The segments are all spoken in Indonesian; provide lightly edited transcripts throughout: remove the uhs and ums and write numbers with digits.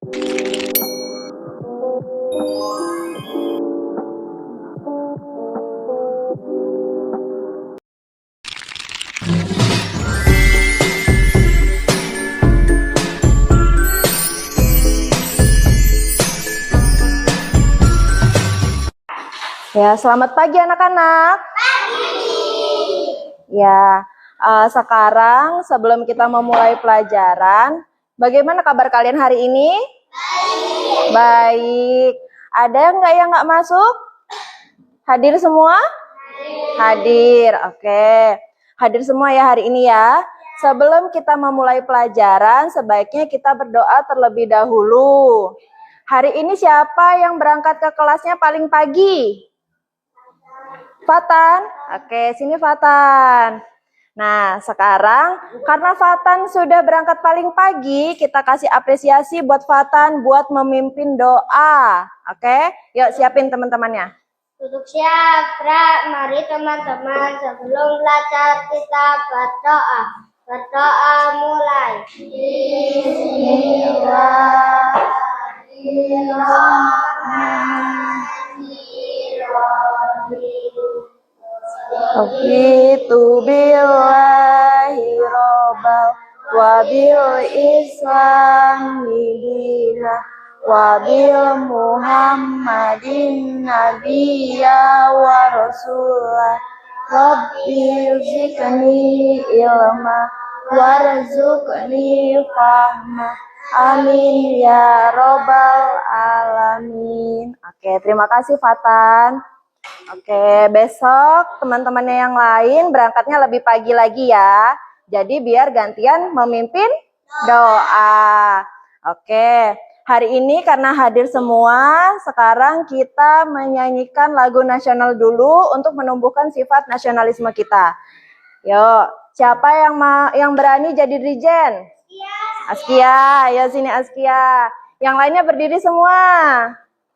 Ya, selamat pagi anak-anak. Ya, sekarang sebelum kita memulai pelajaran, bagaimana kabar kalian hari ini? Baik. Ada yang nggak masuk? Hadir semua? Hadir, oke. Hadir semua ya hari ini ya. Sebelum kita memulai pelajaran, sebaiknya kita berdoa terlebih dahulu. Hari ini siapa yang berangkat ke kelasnya paling pagi? Fatan, oke, sini Fatan. Nah, sekarang karena Fatan sudah berangkat paling pagi, kita kasih apresiasi buat Fatan buat memimpin doa. Oke, yuk siapin teman-temannya. Duduk siap, mari teman-teman sebelum belajar kita berdoa. Berdoa mulai. Raditu billahi robbal wa bil islami dinah wa bil muhammadin nabiyya wa rasulah rabbil zikni ilma warzuqni fahma amin ya robbal alamin. Oke, terima kasih Fatan. Oke, besok teman-temannya yang lain berangkatnya lebih pagi lagi ya. Jadi biar gantian memimpin doa. Oke, hari ini karena hadir semua, sekarang kita menyanyikan lagu nasional dulu untuk menumbuhkan sifat nasionalisme kita. Yuk, siapa yang berani jadi dirijen? Askia, ya sini Askia. Yang lainnya berdiri semua.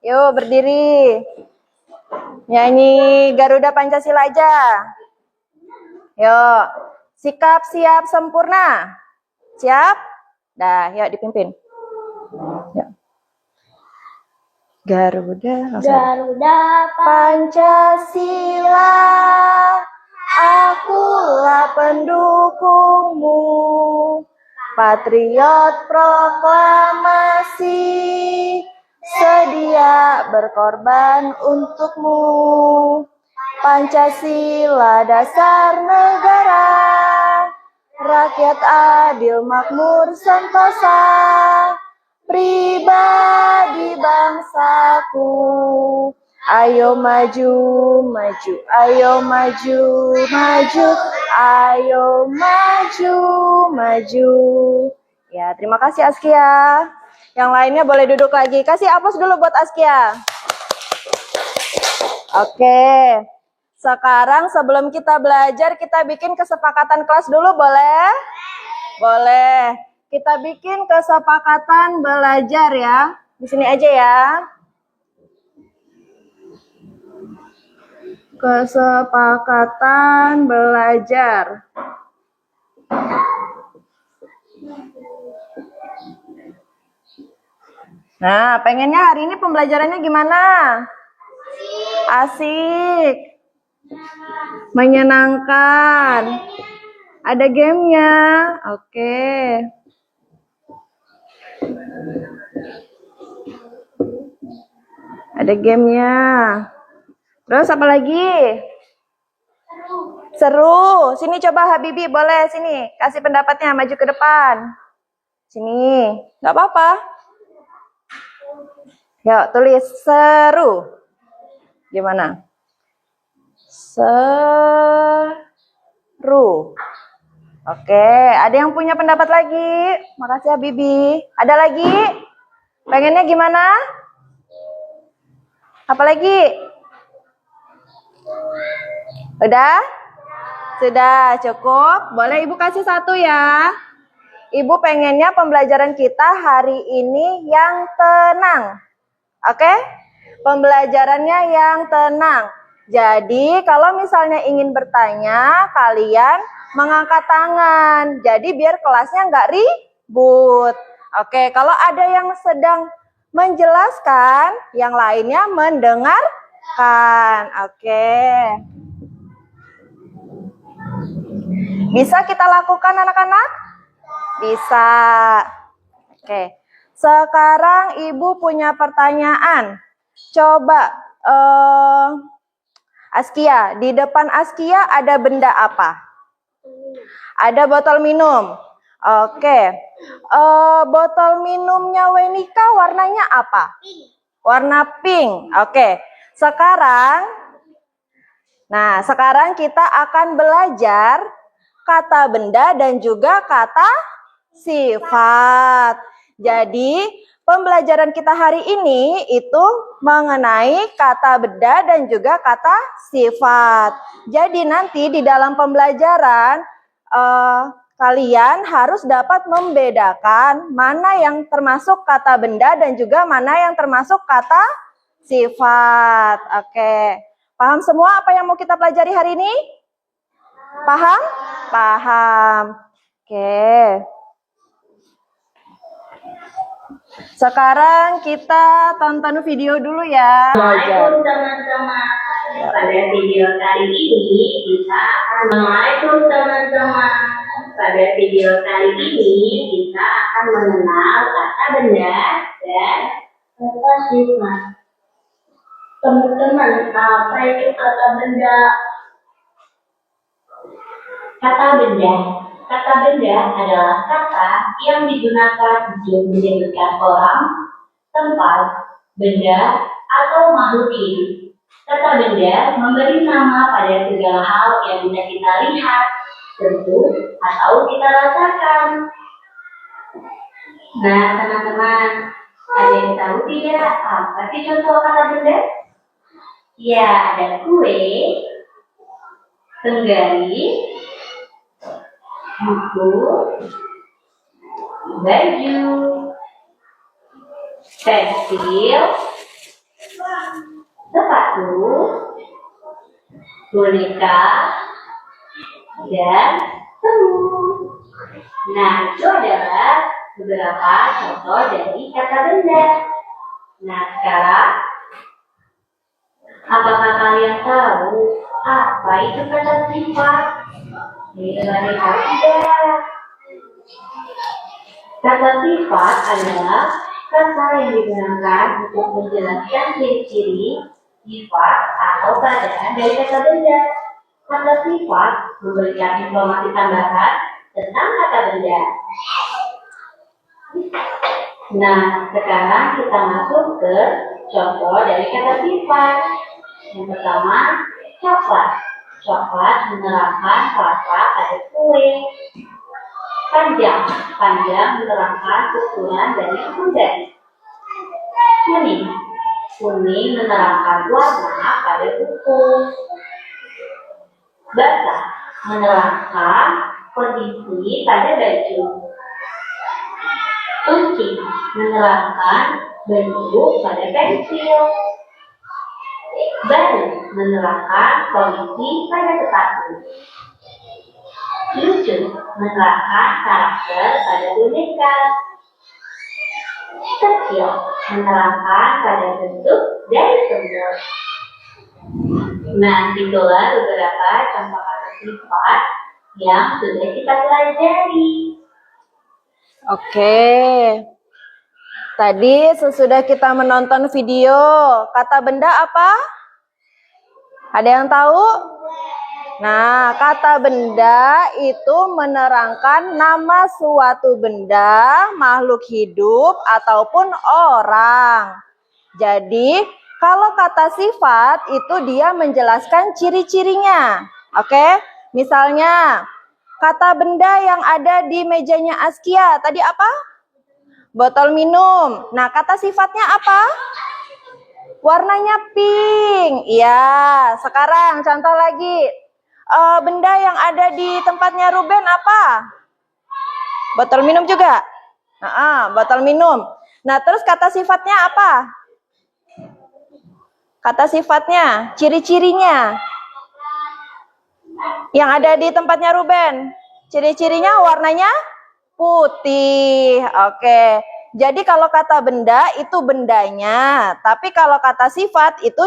Yuk, berdiri. Nyanyi Garuda Pancasila aja. Yuk, sikap siap sempurna. Siap? Dah, yuk dipimpin. Yuk. Garuda Pancasila, akulah pendukungmu. Patriot proklamasi, sedia berkorban untukmu. Pancasila dasar negara, rakyat adil makmur sentosa, pribadi bangsaku. Ayo maju, maju, ayo maju, maju, ayo maju, maju. Ya, terima kasih Askia. Yang lainnya boleh duduk lagi. Kasih aplaus dulu buat Askia. Oke. Sekarang sebelum kita belajar, kita bikin kesepakatan kelas dulu, boleh? Boleh. Kita bikin kesepakatan belajar ya. Di sini aja ya. Kesepakatan belajar. Nah, pengennya hari ini pembelajarannya gimana? Asik. Menyenangkan. Ada gamenya. Oke. Ada gamenya. Terus apa lagi? Seru. Sini coba Habibi, boleh sini. Kasih pendapatnya, maju ke depan. Sini. Gak apa-apa. Yuk, tulis seru. Gimana? Seru. Oke, ada yang punya pendapat lagi? Makasih Habibi. Ada lagi? Pengennya gimana? Apa lagi? Udah? Sudah cukup? Boleh Ibu kasih satu ya? Ibu pengennya pembelajaran kita hari ini yang tenang. Oke? Pembelajarannya yang tenang. Jadi kalau misalnya ingin bertanya, kalian mengangkat tangan. Jadi biar kelasnya nggak ribut. Oke, kalau ada yang sedang menjelaskan, yang lainnya mendengarkan. Oke. Bisa kita lakukan anak-anak? Bisa. Oke. Sekarang Ibu punya pertanyaan. Coba Askia, di depan Askia ada benda apa? Ada botol minum. Oke. Botol minumnya Wenika warnanya apa? Warna pink. Oke. Sekarang kita akan belajar kata benda dan juga kata sifat. Jadi, pembelajaran kita hari ini itu mengenai kata benda dan juga kata sifat. Jadi nanti di dalam pembelajaran kalian harus dapat membedakan mana yang termasuk kata benda dan juga mana yang termasuk kata sifat. Oke. Paham semua apa yang mau kita pelajari hari ini? Paham? Paham. Oke. Sekarang kita tonton video dulu ya. Assalamualaikum teman-teman. Pada video kali ini kita akan mengenal kata benda dan kata sifat. Teman-teman, apa itu kata benda? Kata benda adalah kata yang digunakan untuk menyebutkan orang, tempat, benda, atau makhluk hidup. Kata benda memberi nama pada segala hal yang bisa kita lihat, sentuh, atau kita rasakan. Nah, teman-teman, ada yang tahu tidak apa sih contoh kata benda? Ya, ada kue, tenggaris, buku, baju, pensil, sepatu, boneka, dan semut. Nah, itu adalah beberapa contoh dari kata benda. Nah, sekarang apakah kalian tahu apa itu kata sifat? Kata sifat adalah kata yang digunakan untuk menjelaskan ciri-ciri, sifat, atau keadaan dari kata benda. Kata sifat memberikan informasi tambahan tentang kata benda. Nah, sekarang kita masuk ke contoh dari kata sifat. Yang pertama, coklat. Coklat menerangkan rasa pada kue. Panjang menerangkan ukuran dari kuda. Kuning menerangkan warna pada buku. Basah menerangkan kondisi pada baju. Kunci menerangkan bentuk pada pensil. Baru menerangkan kondisi pada sepatu. Lucu menerangkan karakter pada boneka. Kecil menerangkan pada bentuk dari semut. Nah, itulah beberapa contoh kata sifat yang sudah kita pelajari. Oke. Tadi sesudah kita menonton video, kata benda apa? Ada yang tahu? Nah, kata benda itu menerangkan nama suatu benda, makhluk hidup, ataupun orang. Jadi, kalau kata sifat itu dia menjelaskan ciri-cirinya. Oke? Misalnya, kata benda yang ada di mejanya Askia, tadi apa? Botol minum. Nah, kata sifatnya apa? Warnanya pink. Iya, sekarang contoh lagi. Benda yang ada di tempatnya Ruben apa? Botol minum juga? Botol minum. Nah, terus kata sifatnya apa? Kata sifatnya, ciri-cirinya. Yang ada di tempatnya Ruben. Ciri-cirinya warnanya putih. Oke. Jadi kalau kata benda itu bendanya, tapi kalau kata sifat itu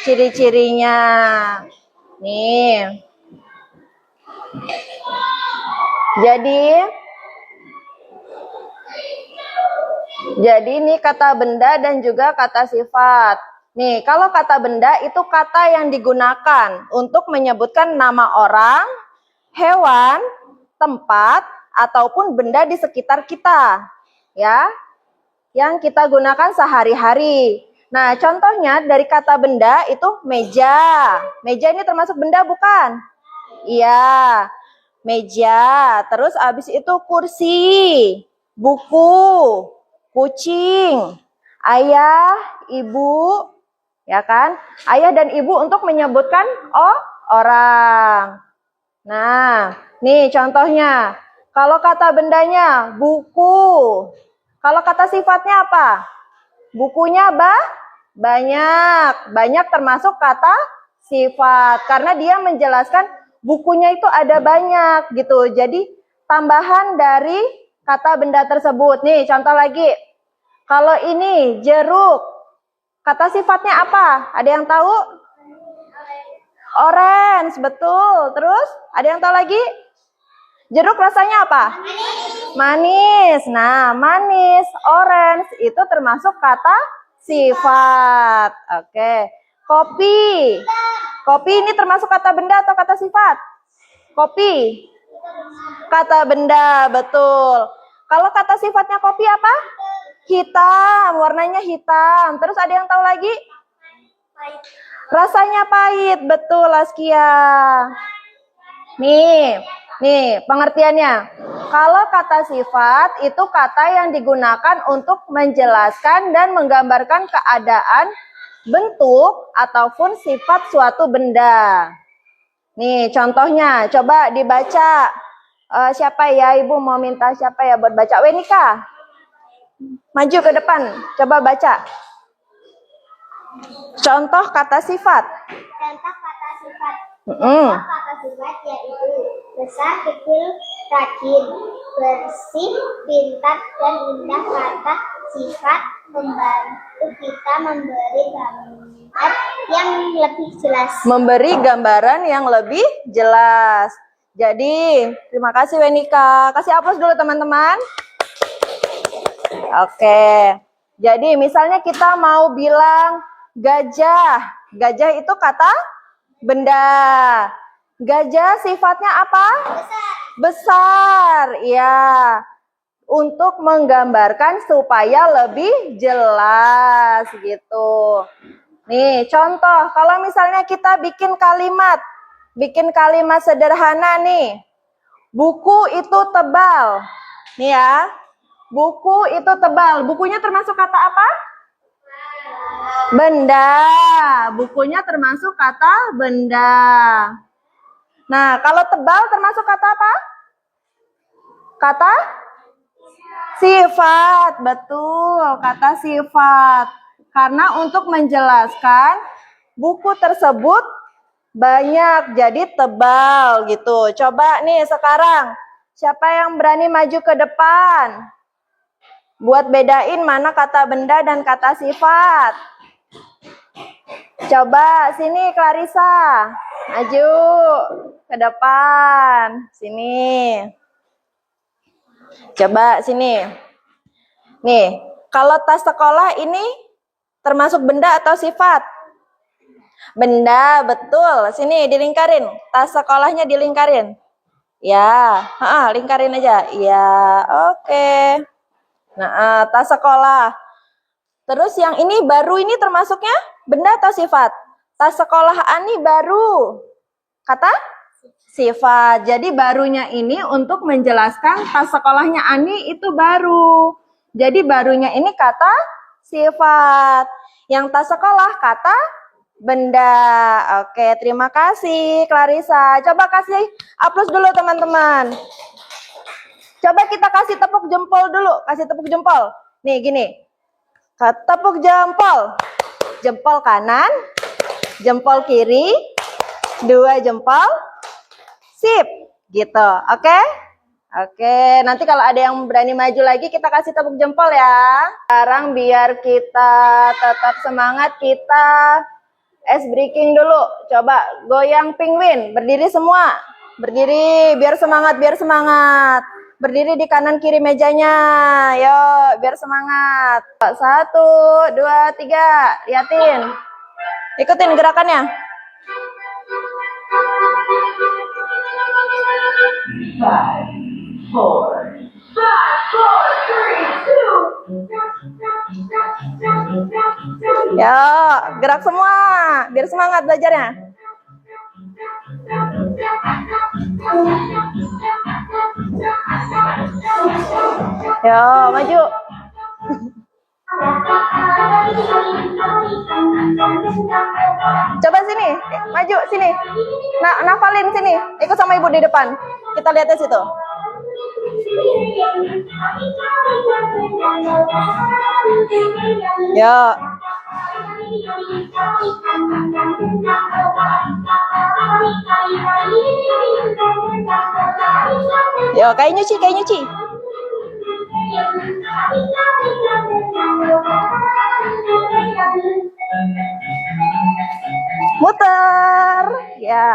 ciri-cirinya. Nih. Jadi ini kata benda dan juga kata sifat. Nih, kalau kata benda itu kata yang digunakan untuk menyebutkan nama orang, hewan, tempat, ataupun benda di sekitar kita. Ya, yang kita gunakan sehari-hari. Nah, contohnya dari kata benda itu meja. Meja ini termasuk benda bukan? Iya, meja. Terus abis itu kursi, buku, kucing, ayah, ibu, ya kan? Ayah dan ibu untuk menyebutkan orang. Nah, nih contohnya. Kalau kata bendanya buku. Kalau kata sifatnya apa? Bukunya banyak. Banyak termasuk kata sifat. Karena dia menjelaskan bukunya itu ada banyak gitu. Jadi tambahan dari kata benda tersebut. Nih contoh lagi. Kalau ini jeruk. Kata sifatnya apa? Ada yang tahu? Orange, betul. Terus ada yang tahu lagi? Jeruk rasanya apa? Manis. Nah, manis, orange itu termasuk kata sifat. Oke. Kopi. Kopi ini termasuk kata benda atau kata sifat? Kopi. Kata benda, betul. Kalau kata sifatnya kopi apa? Hitam, warnanya hitam. Terus ada yang tahu lagi? Rasanya pahit, betul Askia. Nih pengertiannya. Kalau kata sifat itu kata yang digunakan untuk menjelaskan dan menggambarkan keadaan, bentuk, ataupun sifat suatu benda. Nih contohnya, coba dibaca. Siapa ya, Ibu mau minta siapa ya buat baca? Wenika, maju ke depan, coba baca. Contoh kata sifat. Contoh kata sifat. Contoh kata sifat yaitu besar, kecil, rajin, bersih, pintar, dan indah. Kata sifat membantu kita memberi gambar yang lebih jelas. Memberi gambaran yang lebih jelas. Jadi, terima kasih Wenika. Kasih aplaus dulu teman-teman. Oke. Jadi, misalnya kita mau bilang gajah. Gajah itu kata benda. Gajah sifatnya apa? Besar. Ya. Untuk menggambarkan supaya lebih jelas gitu. Nih, contoh. Kalau misalnya kita bikin kalimat sederhana nih. Buku itu tebal. Nih ya. Buku itu tebal. Bukunya termasuk kata apa? Benda. Bukunya termasuk kata benda. Nah, kalau tebal termasuk kata apa? Kata sifat. Betul, kata sifat. Karena untuk menjelaskan buku tersebut banyak, jadi tebal gitu. Coba nih sekarang, siapa yang berani maju ke depan? Buat bedain mana kata benda dan kata sifat. Coba sini Clarissa, maju ke depan. Sini. Coba sini. Nih, kalau tas sekolah ini termasuk benda atau sifat? Benda, betul. Sini dilingkarin. Tas sekolahnya dilingkarin. Ya, lingkarin aja. Ya, oke. Nah, tas sekolah. Terus yang ini baru ini termasuknya benda atau sifat? Tas sekolah Ani baru. Kata sifat. Jadi barunya ini untuk menjelaskan tas sekolahnya Ani itu baru. Jadi barunya ini kata sifat. Yang tas sekolah kata benda. Oke, terima kasih Clarissa. Coba kasih aplaus dulu teman-teman. Coba kita kasih tepuk jempol dulu. Kasih tepuk jempol. Nih gini. Tepuk jempol. Jempol kanan. Jempol kiri. 2 jempol. Sip. Gitu. Oke? Oke, nanti kalau ada yang berani maju lagi kita kasih tepuk jempol ya. Sekarang biar kita tetap semangat, kita ice breaking dulu. Coba goyang penguin, berdiri semua. Berdiri, biar semangat, biar semangat. Berdiri di kanan kiri mejanya. Yuk, biar semangat. 1, 2, 3, liatin. Ikutin gerakannya. 5, 4, 5, 4, 3, 2. Yo, gerak semua, biar semangat belajarnya. Yo, maju. Coba sini, maju sini. Nafalin sini, ikut sama ibu di depan. Kita lihat di situ. Yo. Yo, kayak nyuci, kayak nyuci. Muter. Ya.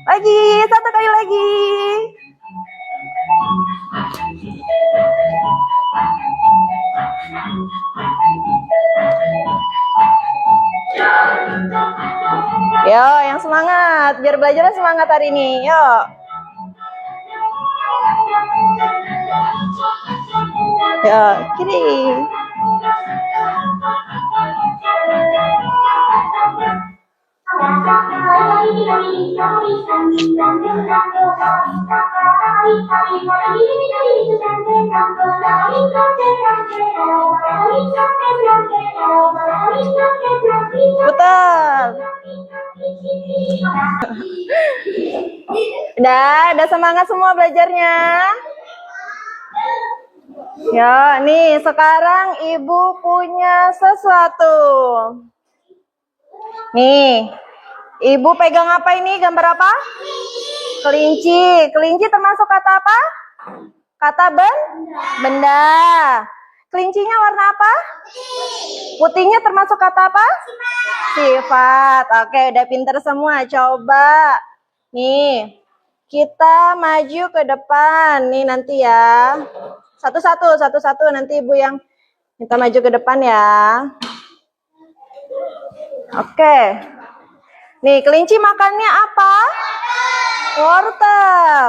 Lagi, satu kali lagi. Yo, yang semangat. Biar belajarnya semangat hari ini. Yo. Yo, kiri. Putar. Udah semangat semua belajarnya. Ya, nih sekarang ibu punya sesuatu. Nih, ibu pegang apa ini? Gambar apa? Kelinci. Kelinci termasuk kata apa? Kata benda. Kelincinya warna apa? Putihnya termasuk kata apa? Sifat. Oke, udah pinter semua. Coba. Nih, kita maju ke depan. Nih nanti ya. Satu-satu nanti ibu yang kita maju ke depan ya. Oke. Nih, kelinci makannya apa? Wortel.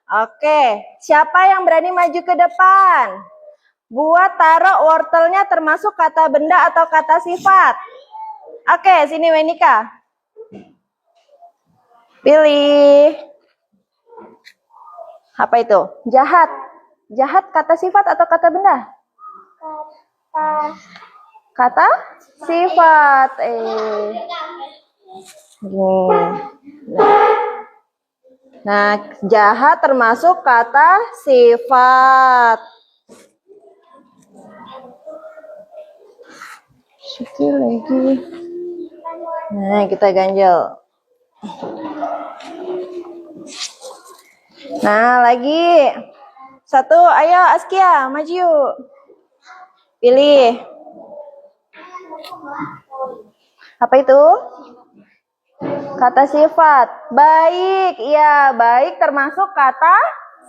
Oke, siapa yang berani maju ke depan? Buat taruh wortelnya termasuk kata benda atau kata sifat? Oke, sini Wenika. Pilih. Apa itu? Jahat. Jahat kata sifat atau kata benda? Kata sifat. Nah, jahat termasuk kata sifat. Sikit lagi. Nah, kita ganjel. Nah, lagi. Satu, ayo Askia, maju yuk. Pilih. Apa itu? Kata sifat. Baik, iya, baik termasuk kata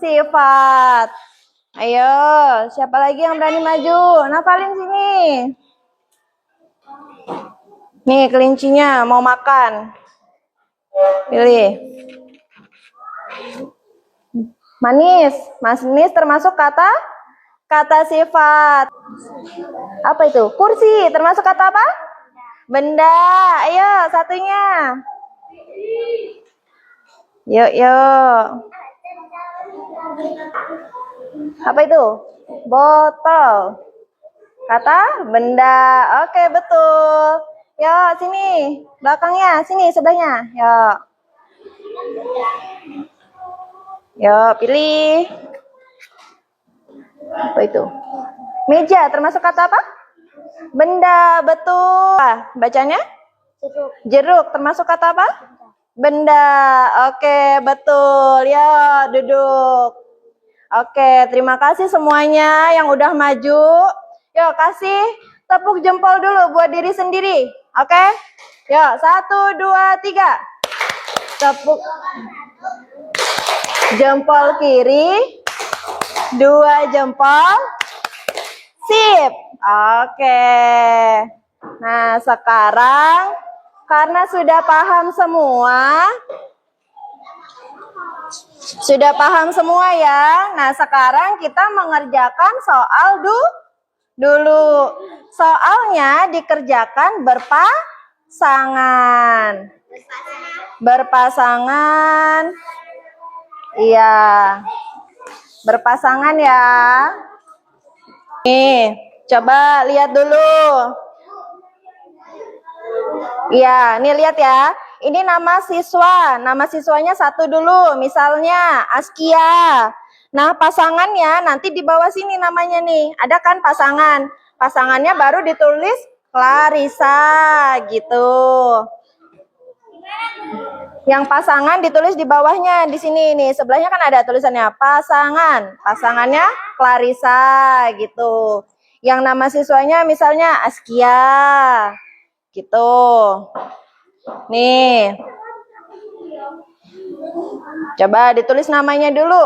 sifat. Ayo, siapa lagi yang berani maju? Nafalin sini. Nih, kelincinya mau makan. Pilih. Manis. Manis termasuk kata sifat. Apa itu? Kursi termasuk kata apa? Benda. Ayo, satunya. Yuk. Apa itu? Botol. Kata benda. Oke, betul. Yuk, sini. Belakangnya, sini sebelahnya. Yuk. Yuk, pilih. Apa itu? Meja termasuk kata apa? Benda, betul. Bacanya? Jeruk termasuk kata apa? Benda. Oke, betul. Ya, duduk. Oke, terima kasih semuanya yang udah maju. Yuk, kasih tepuk jempol dulu buat diri sendiri. Oke? Yuk, 1, 2, 3. Tepuk jempol kiri, 2 jempol. Sip. Oke. Nah, sekarang karena sudah paham semua, ya. Nah, sekarang kita mengerjakan soal dulu. Soalnya dikerjakan berpasangan. Berpasangan. Iya. Berpasangan ya. Nih, coba lihat dulu. Iya, nih lihat ya. Ini nama siswa. Nama siswanya satu dulu. Misalnya Askia. Nah, pasangannya nanti di bawah sini namanya nih. Ada kan pasangan. Pasangannya baru ditulis Clarissa gitu. Yang pasangan ditulis di bawahnya di sini nih. Sebelahnya kan ada tulisannya pasangan. Pasangannya Clarissa gitu. Yang nama siswanya misalnya Askia. Gitu. Nih. Coba ditulis namanya dulu.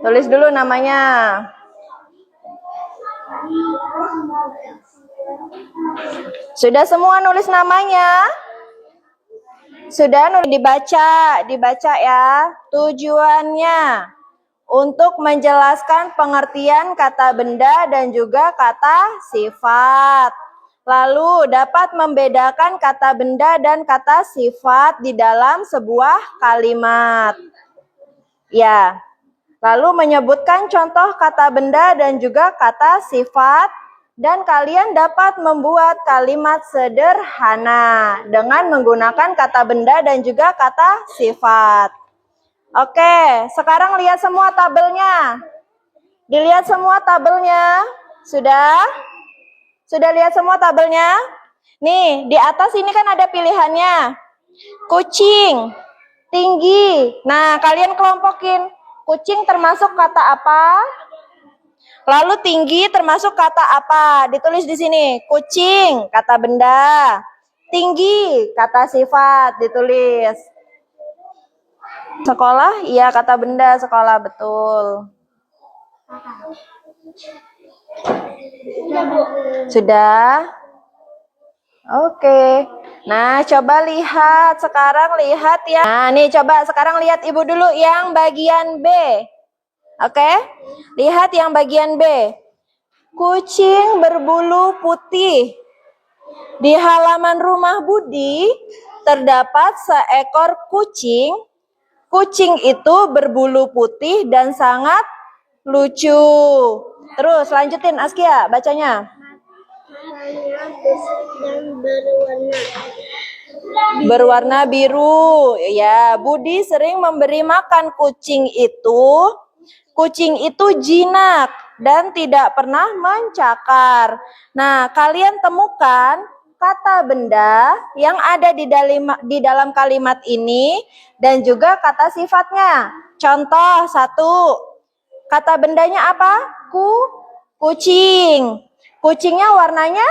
Tulis dulu namanya. Sudah semua nulis namanya? Sudah nulis, dibaca ya. Tujuannya untuk menjelaskan pengertian kata benda dan juga kata sifat. Lalu dapat membedakan kata benda dan kata sifat di dalam sebuah kalimat. Ya. Lalu menyebutkan contoh kata benda dan juga kata sifat. Dan kalian dapat membuat kalimat sederhana dengan menggunakan kata benda dan juga kata sifat. Oke, sekarang lihat semua tabelnya. Dilihat semua tabelnya. Sudah? Sudah lihat semua tabelnya? Nih, di atas ini kan ada pilihannya. Kucing, tinggi. Nah, kalian kelompokin. Kucing termasuk kata apa? Lalu tinggi termasuk kata apa? Ditulis di sini. Kucing, kata benda. Tinggi, kata sifat. Ditulis. Sekolah, iya kata benda. Sekolah, betul. Sudah? Oke. Nah, coba lihat. Sekarang lihat ya. Nah, nih coba sekarang lihat ibu dulu yang bagian B. Oke, lihat yang bagian B. Kucing berbulu putih. Di halaman rumah Budi terdapat seekor kucing. Kucing itu berbulu putih dan sangat lucu. Terus lanjutin Askia bacanya. Berwarna biru. Ya, Budi sering memberi makan kucing itu. Kucing itu jinak dan tidak pernah mencakar. Nah, kalian temukan kata benda yang ada di dalam kalimat ini dan juga kata sifatnya. Contoh 1. Kata bendanya apa? Kucing. Kucingnya warnanya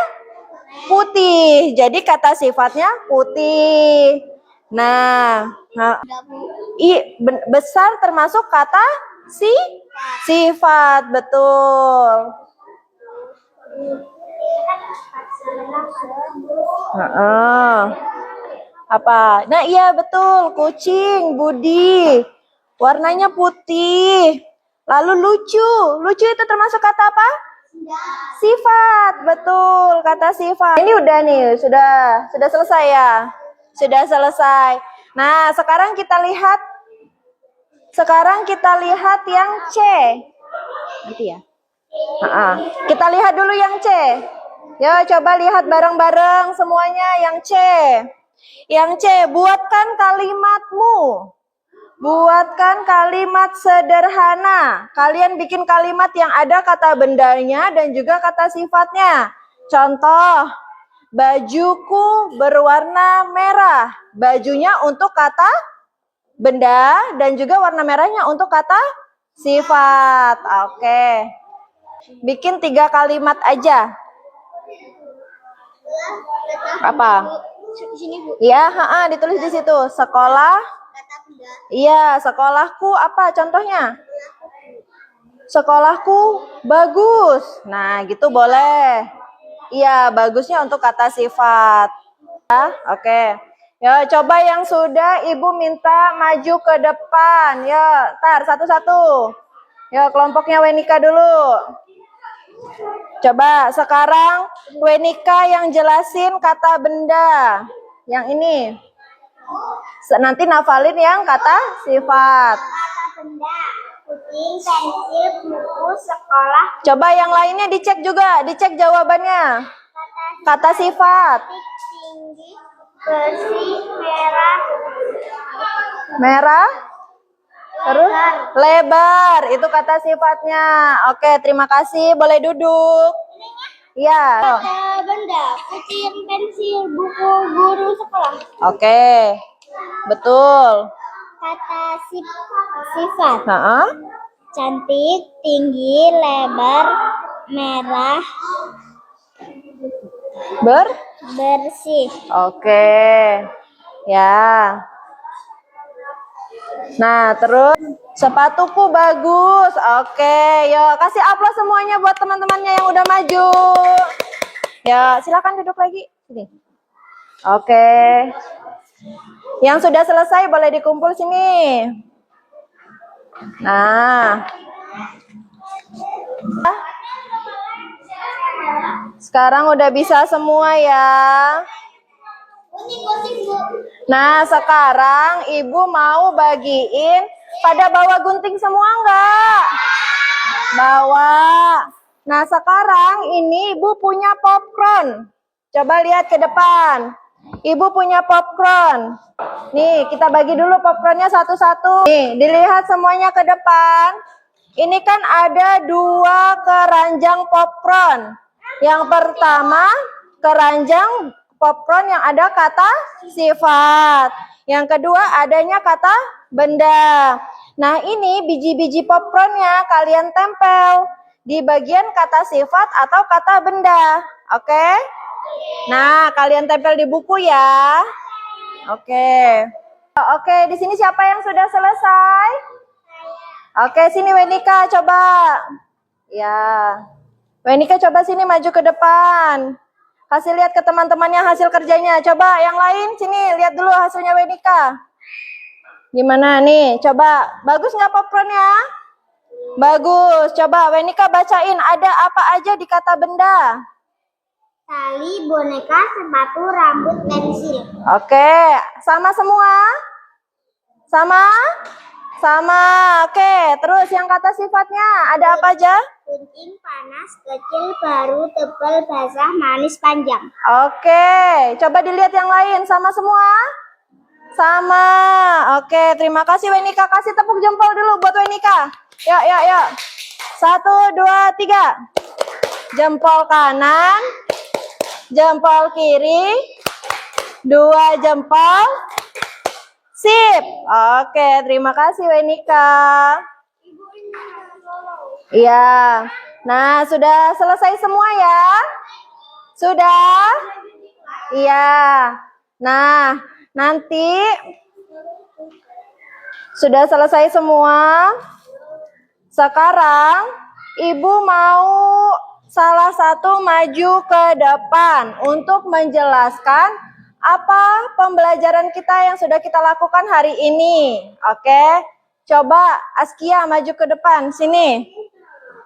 putih. Jadi kata sifatnya putih. Nah, besar termasuk kata sifat, betul. Apa? Nah, iya betul. Kucing, Budi. Warnanya putih. Lalu lucu. Lucu itu termasuk kata apa? Sifat, betul. Kata sifat. Ini udah nih, sudah selesai ya. Sudah selesai. Nah, sekarang kita lihat yang C. Nanti ya. Kita lihat dulu yang C. Yo, coba lihat bareng-bareng semuanya yang C. Yang C, buatkan kalimatmu. Buatkan kalimat sederhana. Kalian bikin kalimat yang ada kata bendanya dan juga kata sifatnya. Contoh, bajuku berwarna merah. Bajunya untuk kata benda dan juga warna merahnya untuk kata sifat. Oke. Bikin 3 kalimat aja. Apa? Iya, ditulis di situ. Sekolah. Iya, sekolahku apa contohnya? Sekolahku bagus. Nah, gitu boleh. Iya, bagusnya untuk kata sifat. Ya, oke. Ya, coba yang sudah Ibu minta maju ke depan. Ya, tar satu-satu. Ya, kelompoknya Wenika dulu. Coba sekarang Wenika yang jelasin kata benda. Yang ini. Nanti nafalin yang kata sifat. Kata benda, kucing, pensil, buku, sekolah, Coba yang lainnya dicek juga, dicek jawabannya. Kata sifat. tinggi, bersih, merah, Merah. Terus lebar, itu kata sifatnya. Oke, terima kasih. Boleh duduk. Iya. kata benda, kucing, pensil, buku, guru, sekolah. Oke. Betul. Kata sifat, Nah, cantik, tinggi, lebar, merah, bersih. Oke. Ya. Nah, terus sepatuku bagus. Oke, yuk kasih aplaus semuanya buat teman-temannya yang udah maju. Ya, silakan duduk lagi. Sini. Oke. Yang sudah selesai boleh dikumpul sini. Nah. Sekarang udah bisa semua ya. Nah, sekarang Ibu mau bagiin, pada bawa gunting semua enggak? Bawa. Nah, sekarang ini Ibu punya popcorn. Coba lihat ke depan. Ibu punya popcorn. Nih, kita bagi dulu popcornnya satu-satu. Nih, dilihat semuanya ke depan. Ini kan ada 2 keranjang popcorn. Yang pertama, keranjang popcorn yang ada kata sifat. Yang kedua, adanya kata benda. Nah, ini biji-biji popcornnya kalian tempel di bagian kata sifat atau kata benda. Oke? Nah, kalian tempel di buku ya. Oke. Oke, di sini siapa yang sudah selesai? Oke, sini Wenika coba. Ya. Wenika coba sini maju ke depan. Kasih lihat ke teman-temannya hasil kerjanya. Coba yang lain sini lihat dulu hasilnya Wenika. Gimana nih? Coba. Bagus nggak popcornnya? Bagus. Coba Wenika bacain ada apa aja di kata benda. Tali, boneka, sepatu, rambut, pensil. Oke, sama semua? Sama? Sama. Oke, terus yang kata sifatnya ada apa aja? Kucing, panas, kecil, baru, tebal, basah, manis, panjang. Oke, coba dilihat yang lain. Sama semua? Sama. Oke, terima kasih Wenika. Kasih tepuk jempol dulu buat Wenika. Yuk, yuk, yuk. 1, 2, 3. Jempol kanan. Jempol kiri. 2 jempol. Sip. Oke, terima kasih Wenika. Iya. Nah, sudah selesai semua ya? Sudah? Iya. Nah, nanti sudah selesai semua. Sekarang Ibu mau salah satu maju ke depan untuk menjelaskan apa pembelajaran kita yang sudah kita lakukan hari ini. Oke? Coba Askia maju ke depan sini.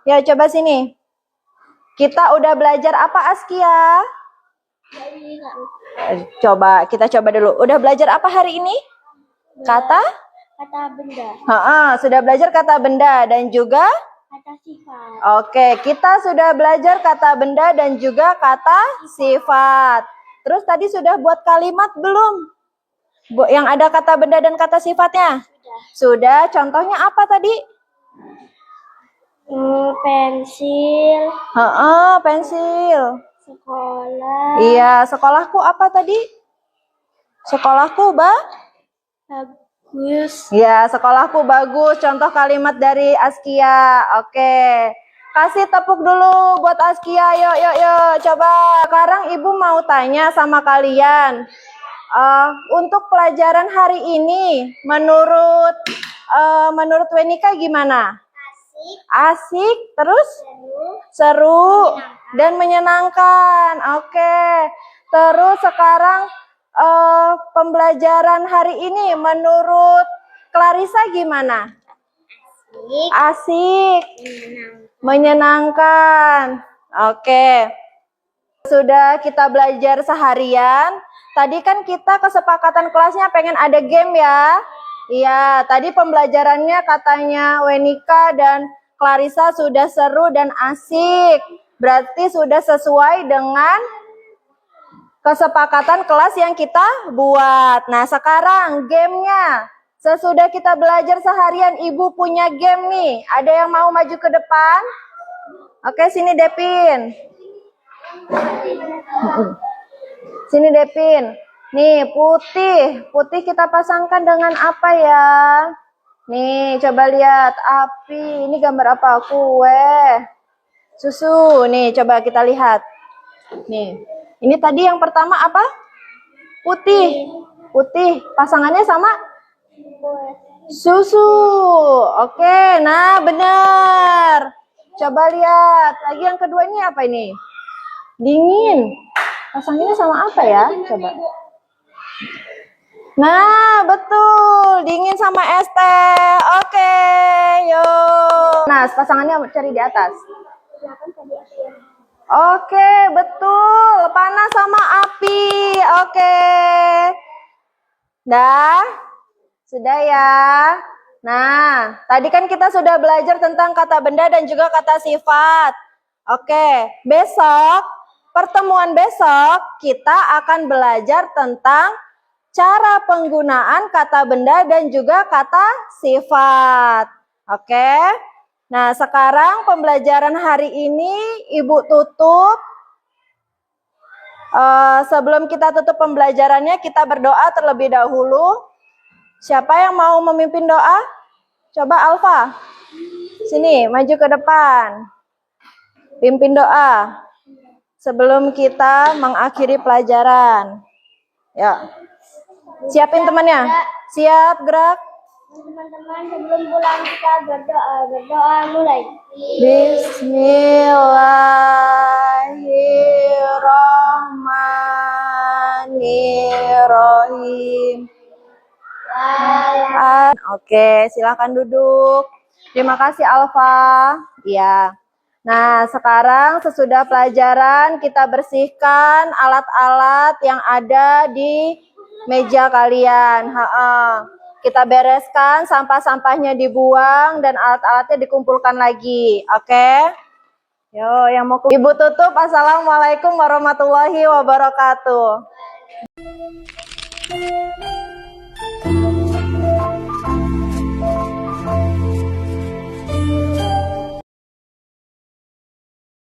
Ya, coba sini. Kita udah belajar apa Askia? Kita coba dulu. Udah belajar apa hari ini? Kata benda, sudah belajar kata benda dan juga kata sifat. Oke, kita sudah belajar kata benda dan juga kata sifat. Terus tadi sudah buat kalimat belum? Yang ada kata benda dan kata sifatnya? Sudah. Contohnya apa tadi? Pensil, Pensil. sekolah, Iya, sekolahku apa tadi? Sekolahku Bagus. Ya, sekolahku bagus. Contoh kalimat dari Askia. Oke. Kasih tepuk dulu buat Askia. Yuk, yuk, yuk. Coba. Sekarang Ibu mau tanya sama kalian. Untuk pelajaran hari ini, menurut Wenika gimana? Asik. Asik, terus Seru. seru dan menyenangkan. Oke. Terus sekarang pembelajaran hari ini menurut Clarissa gimana? Asik. Asik, Menyenangkan. menyenangkan. Oke. Sudah kita belajar seharian. Tadi kan kita kesepakatan kelasnya pengen ada game ya. Iya, tadi pembelajarannya katanya Wenika dan Clarissa sudah seru dan asik. Berarti sudah sesuai dengan kesepakatan kelas yang kita buat. Nah, sekarang gamenya. Sesudah kita belajar seharian, Ibu punya game nih. Ada yang mau maju ke depan? Oke, sini Depin. Sini Depin. Nih, putih. Putih kita pasangkan dengan apa ya? Nih, coba lihat. Api. Ini gambar apa? Kue. Susu. Nih, coba kita lihat. Nih. Ini tadi yang pertama apa? Putih. Putih. Pasangannya sama? Susu. Oke, nah benar. Coba lihat. Lagi yang kedua ini apa ini? Dingin. Pasangannya sama apa ya? Coba. Nah, betul. Dingin sama es teh. Oke, yuk. Nah, pasangannya cari di atas. Oke, betul. Panas sama api. Oke. Dah? Sudah ya? Nah, tadi kan kita sudah belajar tentang kata benda dan juga kata sifat. Oke, besok, pertemuan besok, kita akan belajar tentang cara penggunaan kata benda dan juga kata sifat. Oke. Nah, sekarang pembelajaran hari ini Ibu tutup. Sebelum kita tutup pembelajarannya, kita berdoa terlebih dahulu. Siapa yang mau memimpin doa? Coba Alfa. Sini, maju ke depan. Pimpin doa. Sebelum kita mengakhiri pelajaran. Ya. Siapin temannya. Siap, gerak. Teman-teman, sebelum pulang kita berdoa. Berdoa mulai. Bismillahirrahmanirrahim. Oke, silakan duduk. Terima kasih Alfa. Ya. Nah, sekarang sesudah pelajaran kita bersihkan alat-alat yang ada di meja kalian. Kita bereskan, sampah-sampahnya dibuang dan alat-alatnya dikumpulkan lagi. Oke? Yo, yang mau Ibu tutup. Assalamualaikum warahmatullahi wabarakatuh.